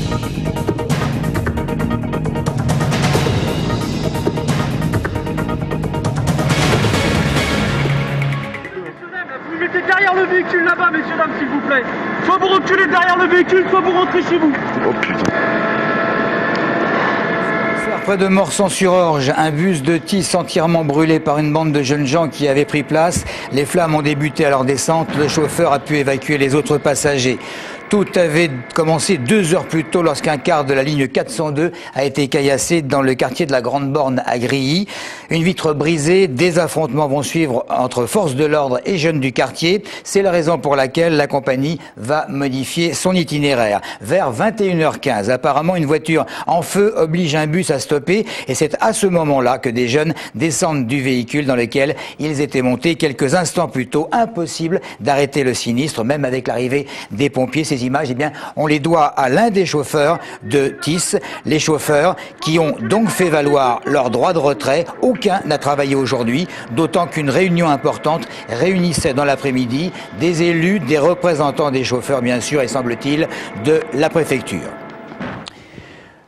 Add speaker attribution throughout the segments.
Speaker 1: Vous mettez derrière le véhicule là-bas, messieurs, dames, s'il vous plaît. Soit vous reculez derrière le véhicule, soit vous rentrez chez vous.
Speaker 2: Oh putain.
Speaker 3: Près de Morsan-sur-Orge, un bus de Tis entièrement brûlé par une bande de jeunes gens qui avaient pris place. Les flammes ont débuté à leur descente. Le chauffeur a pu évacuer les autres passagers. Tout avait commencé 2 heures plus tôt lorsqu'un car de la ligne 402 a été caillassé dans le quartier de la Grande Borne à Grilly. Une vitre brisée, des affrontements vont suivre entre forces de l'ordre et jeunes du quartier. C'est la raison pour laquelle la compagnie va modifier son itinéraire. Vers 21h15, apparemment une voiture en feu oblige un bus à stopper et c'est à ce moment-là que des jeunes descendent du véhicule dans lequel ils étaient montés quelques instants plus tôt. Impossible d'arrêter le sinistre, même avec l'arrivée des pompiers. Ces images, eh bien, on les doit à l'un des chauffeurs de Tis. Les chauffeurs qui ont donc fait valoir leur droit de retrait. Aucun n'a travaillé aujourd'hui, d'autant qu'une réunion importante réunissait dans l'après-midi des élus, des représentants des chauffeurs, bien sûr, et semble-t-il, de la préfecture.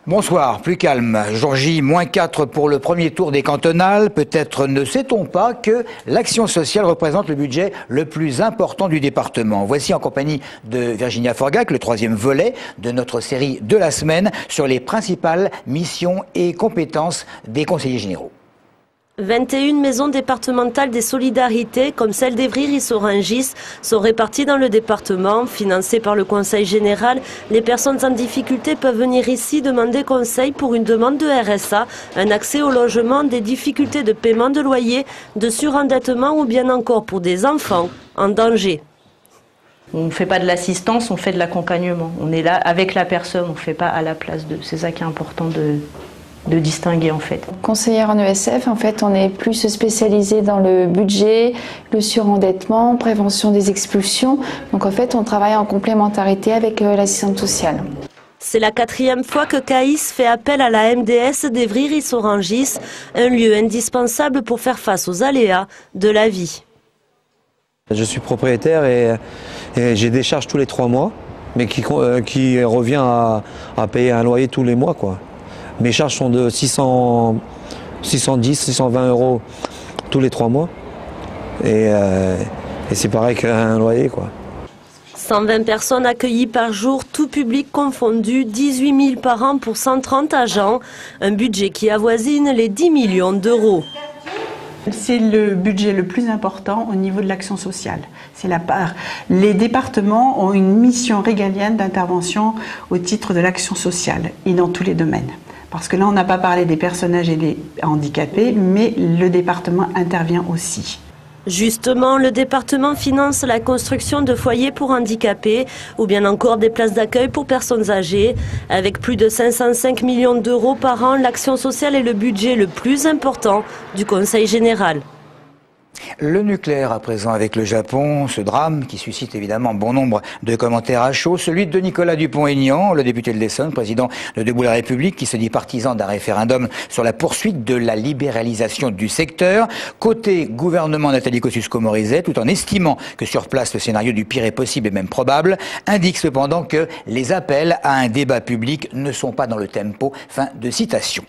Speaker 3: Bonsoir, plus calme. Jour J, -4 pour le premier tour des cantonales. Peut-être ne sait-on pas que l'action sociale représente le budget le plus important du département. Voici en compagnie de Virginia Forgac le 3e volet de notre série de la semaine sur les principales missions et compétences des conseillers généraux.
Speaker 4: 21 maisons départementales des solidarités, comme celle d'Evry-Rissorangis, sont réparties dans le département. Financées par le Conseil général, les personnes en difficulté peuvent venir ici demander conseil pour une demande de RSA, un accès au logement, des difficultés de paiement de loyer, de surendettement ou bien encore pour des enfants en danger.
Speaker 5: On ne fait pas de l'assistance, on fait de l'accompagnement. On est là avec la personne, on ne fait pas à la place d'eux. C'est ça qui est important de distinguer en fait.
Speaker 6: Conseillère en ESF, en fait, on est plus spécialisé dans le budget, le surendettement, prévention des expulsions. Donc en fait, on travaille en complémentarité avec l'assistante sociale.
Speaker 4: C'est la 4e fois que CAIS fait appel à la MDS d'Evry-Rissorangis, un lieu indispensable pour faire face aux aléas de la vie.
Speaker 7: Je suis propriétaire et j'ai des charges tous les 3 mois, mais qui revient à payer un loyer tous les mois, quoi. Mes charges sont de 610, 620 euros tous les 3 mois. Et c'est pareil qu'un loyer, quoi.
Speaker 4: 120 personnes accueillies par jour, tout public confondu, 18 000 par an pour 130 agents. Un budget qui avoisine les 10 millions d'euros.
Speaker 8: C'est le budget le plus important au niveau de l'action sociale. C'est la part. Les départements ont une mission régalienne d'intervention au titre de l'action sociale et dans tous les domaines. Parce que là, on n'a pas parlé des personnes âgées et des handicapés, mais le département intervient aussi.
Speaker 4: Justement, le département finance la construction de foyers pour handicapés ou bien encore des places d'accueil pour personnes âgées. Avec plus de 505 millions d'euros par an, l'action sociale est le budget le plus important du Conseil général.
Speaker 3: Le nucléaire à présent avec le Japon, ce drame qui suscite évidemment bon nombre de commentaires à chaud, celui de Nicolas Dupont-Aignan, le député de l'Essonne, président de Debout la République, qui se dit partisan d'un référendum sur la poursuite de la libéralisation du secteur. Côté gouvernement, Nathalie Kosciusko-Morizet, tout en estimant que sur place le scénario du pire est possible et même probable, indique cependant que les appels à un débat public ne sont pas dans le tempo. Fin de citation.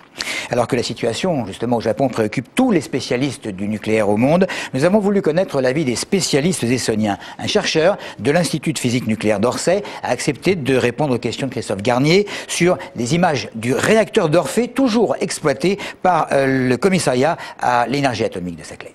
Speaker 3: Alors que la situation, justement, au Japon préoccupe tous les spécialistes du nucléaire au monde, nous avons voulu connaître l'avis des spécialistes essonniens. Un chercheur de l'Institut de physique nucléaire d'Orsay a accepté de répondre aux questions de Christophe Garnier sur les images du réacteur d'Orphée, toujours exploité par le commissariat à l'énergie atomique de Saclay.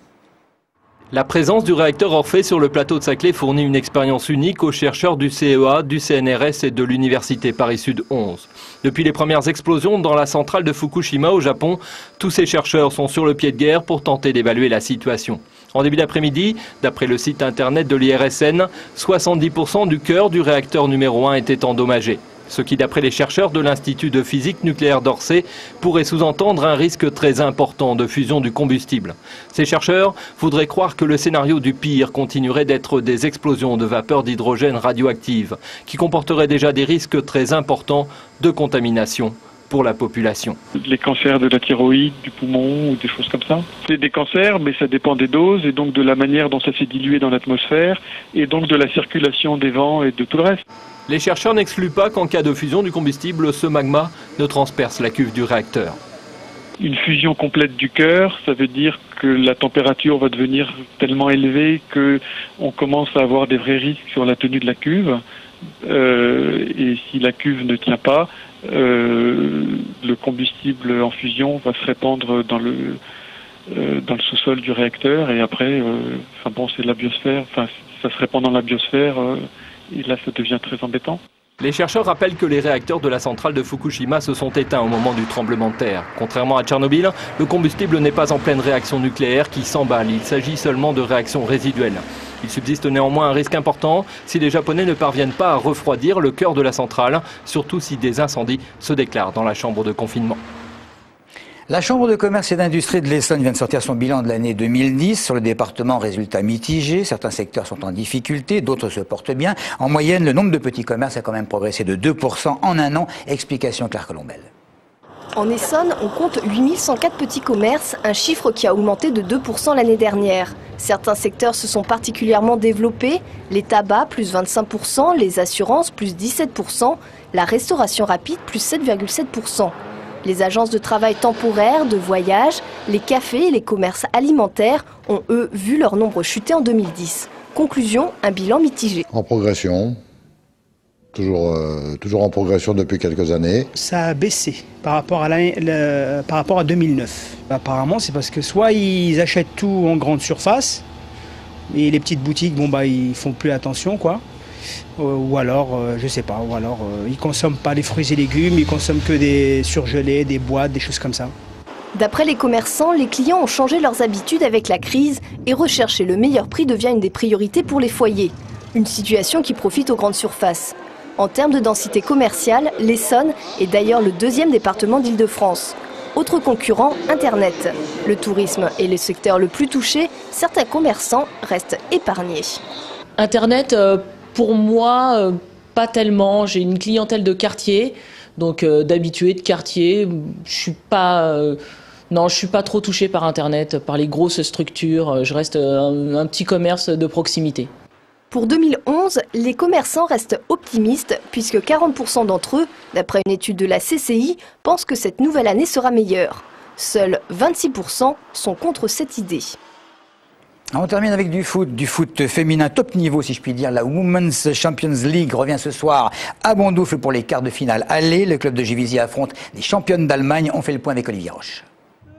Speaker 9: La présence du réacteur Orphée sur le plateau de Saclay fournit une expérience unique aux chercheurs du CEA, du CNRS et de l'Université Paris-Sud 11. Depuis les premières explosions dans la centrale de Fukushima au Japon, tous ces chercheurs sont sur le pied de guerre pour tenter d'évaluer la situation. En début d'après-midi, d'après le site internet de l'IRSN, 70% du cœur du réacteur numéro 1 était endommagé. Ce qui, d'après les chercheurs de l'Institut de physique nucléaire d'Orsay, pourrait sous-entendre un risque très important de fusion du combustible. Ces chercheurs voudraient croire que le scénario du pire continuerait d'être des explosions de vapeur d'hydrogène radioactive, qui comporteraient déjà des risques très importants de contamination pour la population.
Speaker 2: Les cancers de la thyroïde, du poumon ou des choses comme ça. C'est des cancers, mais ça dépend des doses et donc de la manière dont ça s'est dilué dans l'atmosphère et donc de la circulation des vents et de tout le reste.
Speaker 9: Les chercheurs n'excluent pas qu'en cas de fusion du combustible, ce magma ne transperce la cuve du réacteur.
Speaker 2: Une fusion complète du cœur, ça veut dire que la température va devenir tellement élevée qu'on commence à avoir des vrais risques sur la tenue de la cuve. Et si la cuve ne tient pas, le combustible en fusion va se répandre dans le sous-sol du réacteur et après, c'est la biosphère, ça se répand dans la biosphère et là ça devient très embêtant.
Speaker 9: Les chercheurs rappellent que les réacteurs de la centrale de Fukushima se sont éteints au moment du tremblement de terre. Contrairement à Tchernobyl, le combustible n'est pas en pleine réaction nucléaire qui s'emballe. Il s'agit seulement de réactions résiduelles. Il subsiste néanmoins un risque important si les Japonais ne parviennent pas à refroidir le cœur de la centrale, surtout si des incendies se déclarent dans la chambre de confinement.
Speaker 3: La Chambre de commerce et d'industrie de l'Essonne vient de sortir son bilan de l'année 2010. Sur le département, résultats mitigés. Certains secteurs sont en difficulté, d'autres se portent bien. En moyenne, le nombre de petits commerces a quand même progressé de 2% en un an. Explication Claire Colombel.
Speaker 10: En Essonne, on compte 8104 petits commerces, un chiffre qui a augmenté de 2% l'année dernière. Certains secteurs se sont particulièrement développés, les tabacs plus 25%, les assurances plus 17%, la restauration rapide plus 7,7%. Les agences de travail temporaire, de voyage, les cafés et les commerces alimentaires ont, eux, vu leur nombre chuter en 2010. Conclusion, un bilan mitigé.
Speaker 11: En progression, toujours en progression depuis quelques années.
Speaker 12: Ça a baissé par rapport à 2009. Apparemment, c'est parce que soit ils achètent tout en grande surface, et les petites boutiques, ils font plus attention, quoi. Ou alors, je sais pas, ils consomment pas les fruits et légumes, ils consomment que des surgelés, des boîtes, des choses comme ça.
Speaker 10: D'après les commerçants, les clients ont changé leurs habitudes avec la crise et rechercher le meilleur prix devient une des priorités pour les foyers. Une situation qui profite aux grandes surfaces. En termes de densité commerciale, l'Essonne est d'ailleurs le 2e département d'Île-de-France. Autre concurrent, Internet. Le tourisme est le secteur le plus touché, certains commerçants restent épargnés.
Speaker 13: Internet, pour moi, pas tellement. J'ai une clientèle de quartier, donc d'habitués de quartier. Je suis pas trop touchée par Internet, par les grosses structures. Je reste un petit commerce de proximité.
Speaker 10: Pour 2011, les commerçants restent optimistes puisque 40% d'entre eux, d'après une étude de la CCI, pensent que cette nouvelle année sera meilleure. Seuls 26% sont contre cette idée.
Speaker 3: On termine avec du foot féminin top niveau si je puis dire. La Women's Champions League revient ce soir à Bondoufle pour les quarts de finale aller. Le club de Juvisy affronte les championnes d'Allemagne. On fait le point avec Olivier Roche.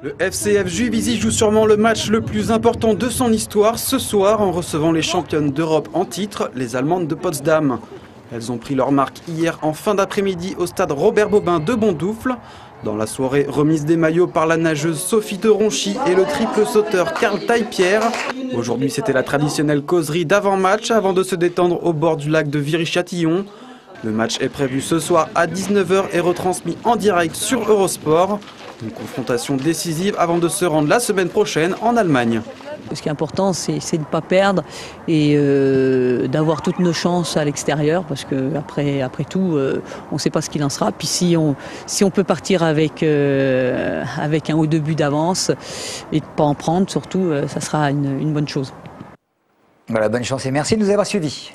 Speaker 14: Le FCF Juvisy joue sûrement le match le plus important de son histoire ce soir en recevant les championnes d'Europe en titre, les Allemandes de Potsdam. Elles ont pris leur marque hier en fin d'après-midi au stade Robert Bobin de Bondoufle. Dans la soirée, remise des maillots par la nageuse Sophie de Ronchy et le triple sauteur Karl Taille-Pierre. Aujourd'hui, c'était la traditionnelle causerie d'avant-match avant de se détendre au bord du lac de Viry-Châtillon. Le match est prévu ce soir à 19h et retransmis en direct sur Eurosport. Une confrontation décisive avant de se rendre la semaine prochaine en Allemagne.
Speaker 15: Ce qui est important, c'est de ne pas perdre et d'avoir toutes nos chances à l'extérieur parce qu'après tout, on ne sait pas ce qu'il en sera. Puis si on peut partir avec 1 ou 2 buts d'avance et de ne pas en prendre, surtout, ça sera une bonne chose.
Speaker 3: Voilà, bonne chance et merci de nous avoir suivis.